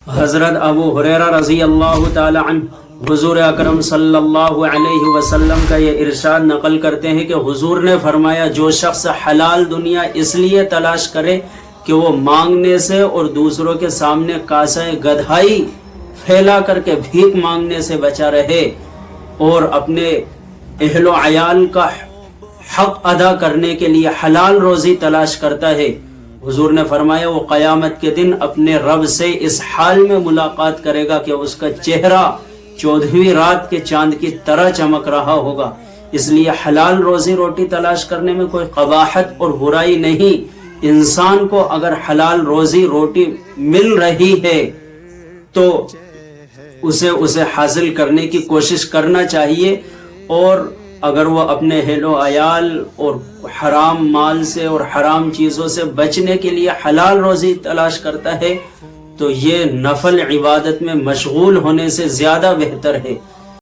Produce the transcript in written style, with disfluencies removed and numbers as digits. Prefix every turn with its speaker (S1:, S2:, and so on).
S1: حضرت ابو ہریرہ رضی اللہ تعالی عنہ حضور اکرم صلی اللہ علیہ وسلم کا یہ ارشاد نقل کرتے ہیں کہ حضور نے فرمایا، جو شخص حلال دنیا اس لیے تلاش کرے کہ وہ مانگنے سے اور دوسروں کے سامنے کاسہ گدھائی پھیلا کر کے بھیک مانگنے سے بچا رہے اور اپنے اہل و عیال کا حق ادا کرنے کے لیے حلال روزی تلاش کرتا ہے، حضور نے فرمایا وہ قیامت کے دن اپنے رب سے اس حال میں ملاقات کرے گا کہ اس کا چہرہ 14ویں رات کے چاند کی طرح چمک رہا ہوگا۔ اس لیے حلال روزی روٹی تلاش کرنے میں کوئی قباحت اور برائی نہیں۔ انسان کو اگر حلال روزی روٹی مل رہی ہے تو اسے حاصل کرنے کی کوشش کرنا چاہیے، اور اگر وہ اپنے اہل و عیال اور حرام مال سے اور حرام چیزوں سے بچنے کے لیے حلال روزی تلاش کرتا ہے تو یہ نفل عبادت میں مشغول ہونے سے زیادہ بہتر ہے۔